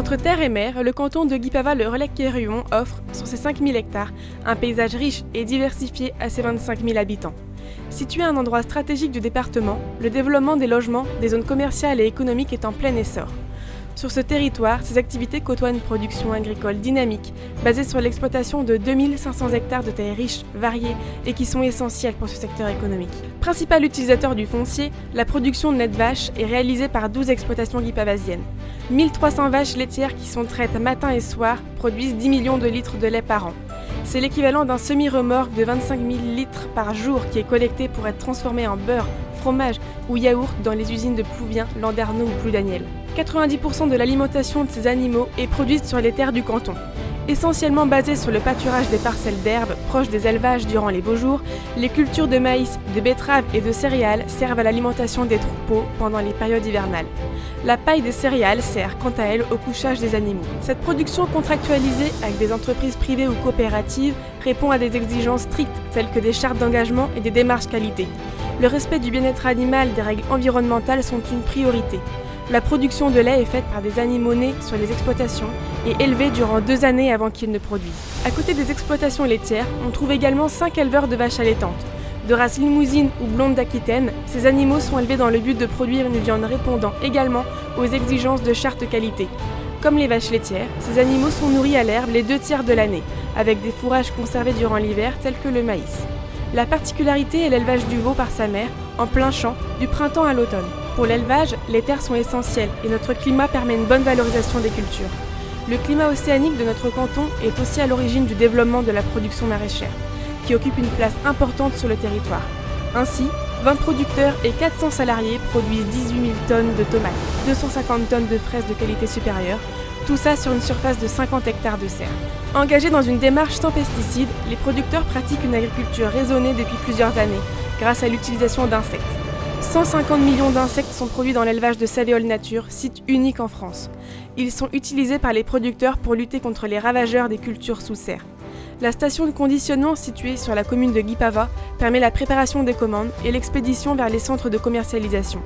Entre terre et mer, le canton de Guipava-le-Relecq-Kerhuon offre, sur ses 5000 hectares, un paysage riche et diversifié à ses 25 000 habitants. Situé à un endroit stratégique du département, le développement des logements, des zones commerciales et économiques est en plein essor. Sur ce territoire, ces activités côtoient une production agricole dynamique, basée sur l'exploitation de 2500 hectares de terres riches, variées et qui sont essentielles pour ce secteur économique. Principal utilisateur du foncier, la production de lait de vache est réalisée par 12 exploitations guipavasiennes. 1300 vaches laitières qui sont traites matin et soir produisent 10 millions de litres de lait par an. C'est l'équivalent d'un semi-remorque de 25 000 litres par jour qui est collecté pour être transformé en beurre, fromage ou yaourt dans les usines de Plouvien, Landerneau ou Ploudaniel. 90% de l'alimentation de ces animaux est produite sur les terres du canton. Essentiellement basée sur le pâturage des parcelles d'herbe proches des élevages durant les beaux jours, les cultures de maïs, de betteraves et de céréales servent à l'alimentation des troupeaux pendant les périodes hivernales. La paille des céréales sert quant à elle au couchage des animaux. Cette production contractualisée avec des entreprises privées ou coopératives répond à des exigences strictes telles que des chartes d'engagement et des démarches qualité. Le respect du bien-être animal, des règles environnementales sont une priorité. La production de lait est faite par des animaux nés sur les exploitations et élevés durant 2 années avant qu'ils ne produisent. À côté des exploitations laitières, on trouve également 5 éleveurs de vaches allaitantes. De race limousine ou blonde d'Aquitaine, ces animaux sont élevés dans le but de produire une viande répondant également aux exigences de charte qualité. Comme les vaches laitières, ces animaux sont nourris à l'herbe les 2 tiers de l'année, avec des fourrages conservés durant l'hiver tels que le maïs. La particularité est l'élevage du veau par sa mère, en plein champ, du printemps à l'automne. Pour l'élevage, les terres sont essentielles et notre climat permet une bonne valorisation des cultures. Le climat océanique de notre canton est aussi à l'origine du développement de la production maraîchère, qui occupe une place importante sur le territoire. Ainsi, 20 producteurs et 400 salariés produisent 18 000 tonnes de tomates, 250 tonnes de fraises de qualité supérieure, tout ça sur une surface de 50 hectares de serre. Engagés dans une démarche sans pesticides, les producteurs pratiquent une agriculture raisonnée depuis plusieurs années, grâce à l'utilisation d'insectes. 150 millions d'insectes sont produits dans l'élevage de Savéole Nature, site unique en France. Ils sont utilisés par les producteurs pour lutter contre les ravageurs des cultures sous serre. La station de conditionnement située sur la commune de Guipava permet la préparation des commandes et l'expédition vers les centres de commercialisation.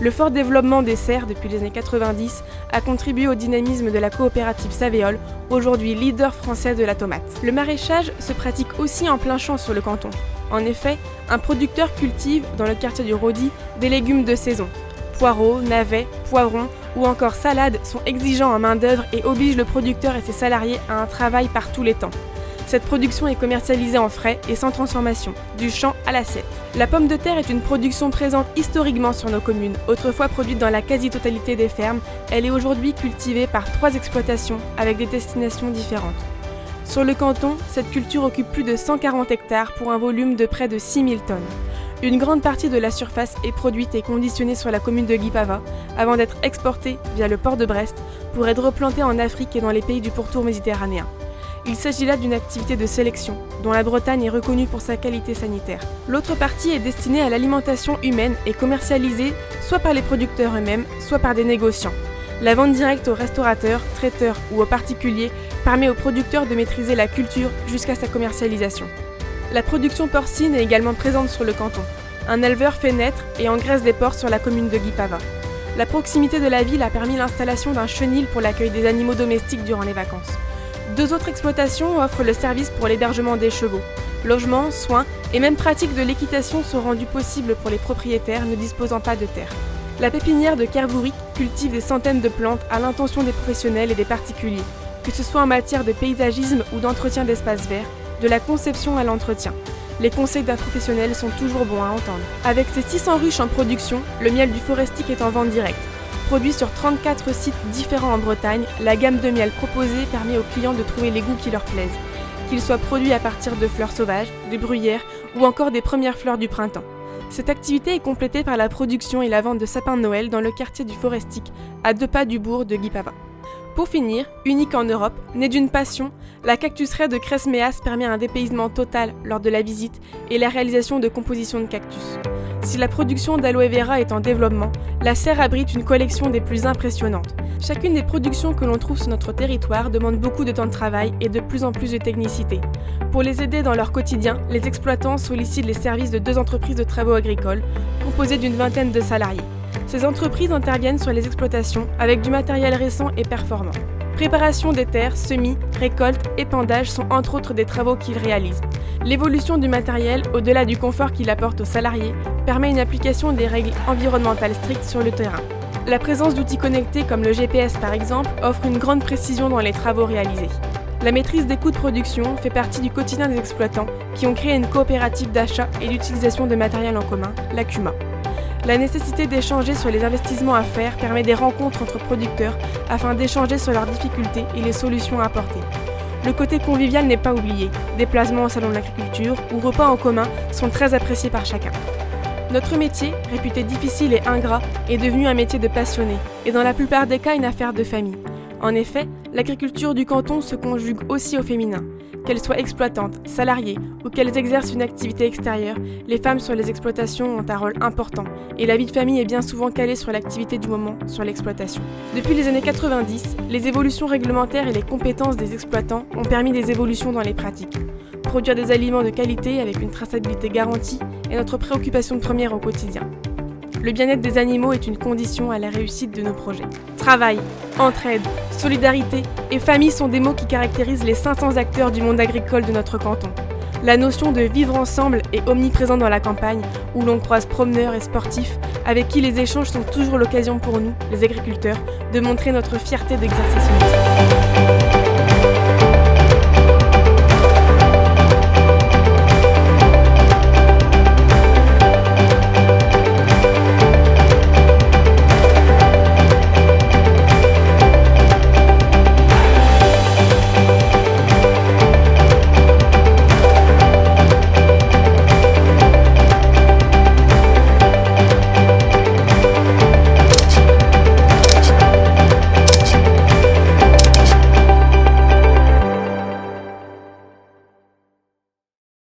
Le fort développement des serres depuis les années 90 a contribué au dynamisme de la coopérative Savéole, aujourd'hui leader français de la tomate. Le maraîchage se pratique aussi en plein champ sur le canton. En effet, un producteur cultive, dans le quartier du Rodi, des légumes de saison. Poireaux, navets, poivrons ou encore salades sont exigeants en main-d'œuvre et obligent le producteur et ses salariés à un travail par tous les temps. Cette production est commercialisée en frais et sans transformation, du champ à l'assiette. La pomme de terre est une production présente historiquement sur nos communes. Autrefois produite dans la quasi-totalité des fermes, elle est aujourd'hui cultivée par 3 exploitations avec des destinations différentes. Sur le canton, cette culture occupe plus de 140 hectares pour un volume de près de 6000 tonnes. Une grande partie de la surface est produite et conditionnée sur la commune de Guipava avant d'être exportée via le port de Brest pour être replantée en Afrique et dans les pays du pourtour méditerranéen. Il s'agit là d'une activité de sélection, dont la Bretagne est reconnue pour sa qualité sanitaire. L'autre partie est destinée à l'alimentation humaine et commercialisée soit par les producteurs eux-mêmes, soit par des négociants. La vente directe aux restaurateurs, traiteurs ou aux particuliers permet aux producteurs de maîtriser la culture jusqu'à sa commercialisation. La production porcine est également présente sur le canton. Un éleveur fait naître et engraisse des porcs sur la commune de Guipava. La proximité de la ville a permis l'installation d'un chenil pour l'accueil des animaux domestiques durant les vacances. 2 autres exploitations offrent le service pour l'hébergement des chevaux. Logements, soins et même pratiques de l'équitation sont rendus possibles pour les propriétaires ne disposant pas de terre. La pépinière de Kervouric cultive des centaines de plantes à l'intention des professionnels et des particuliers, que ce soit en matière de paysagisme ou d'entretien d'espaces verts, de la conception à l'entretien. Les conseils d'un professionnel sont toujours bons à entendre. Avec ses 600 ruches en production, le miel du Forestic est en vente directe. Produit sur 34 sites différents en Bretagne, la gamme de miel proposée permet aux clients de trouver les goûts qui leur plaisent, qu'ils soient produits à partir de fleurs sauvages, de bruyères ou encore des premières fleurs du printemps. Cette activité est complétée par la production et la vente de sapins de Noël dans le quartier du Forestic, à 2 pas du bourg de Guipava. Pour finir, unique en Europe, née d'une passion, la cactuseraie de Cresméas permet un dépaysement total lors de la visite et la réalisation de compositions de cactus. Si la production d'aloe vera est en développement, la serre abrite une collection des plus impressionnantes. Chacune des productions que l'on trouve sur notre territoire demande beaucoup de temps de travail et de plus en plus de technicité. Pour les aider dans leur quotidien, les exploitants sollicitent les services de 2 entreprises de travaux agricoles, composées d'une vingtaine de salariés. Ces entreprises interviennent sur les exploitations avec du matériel récent et performant. Préparation des terres, semis, récolte, épandage sont entre autres des travaux qu'ils réalisent. L'évolution du matériel, au-delà du confort qu'il apporte aux salariés, permet une application des règles environnementales strictes sur le terrain. La présence d'outils connectés comme le GPS par exemple offre une grande précision dans les travaux réalisés. La maîtrise des coûts de production fait partie du quotidien des exploitants qui ont créé une coopérative d'achat et d'utilisation de matériel en commun, la CUMA. La nécessité d'échanger sur les investissements à faire permet des rencontres entre producteurs afin d'échanger sur leurs difficultés et les solutions à apporter. Le côté convivial n'est pas oublié. Déplacements au salon de l'agriculture ou repas en commun sont très appréciés par chacun. Notre métier, réputé difficile et ingrat, est devenu un métier de passionné et dans la plupart des cas une affaire de famille. En effet, l'agriculture du canton se conjugue aussi au féminin. Qu'elles soient exploitantes, salariées ou qu'elles exercent une activité extérieure, les femmes sur les exploitations ont un rôle important et la vie de famille est bien souvent calée sur l'activité du moment, sur l'exploitation. Depuis les années 90, les évolutions réglementaires et les compétences des exploitants ont permis des évolutions dans les pratiques. Produire des aliments de qualité avec une traçabilité garantie est notre préoccupation première au quotidien. Le bien-être des animaux est une condition à la réussite de nos projets. Travail, entraide, solidarité et famille sont des mots qui caractérisent les 500 acteurs du monde agricole de notre canton. La notion de vivre ensemble est omniprésente dans la campagne, où l'on croise promeneurs et sportifs, avec qui les échanges sont toujours l'occasion pour nous, les agriculteurs, de montrer notre fierté d'exercer ce métier.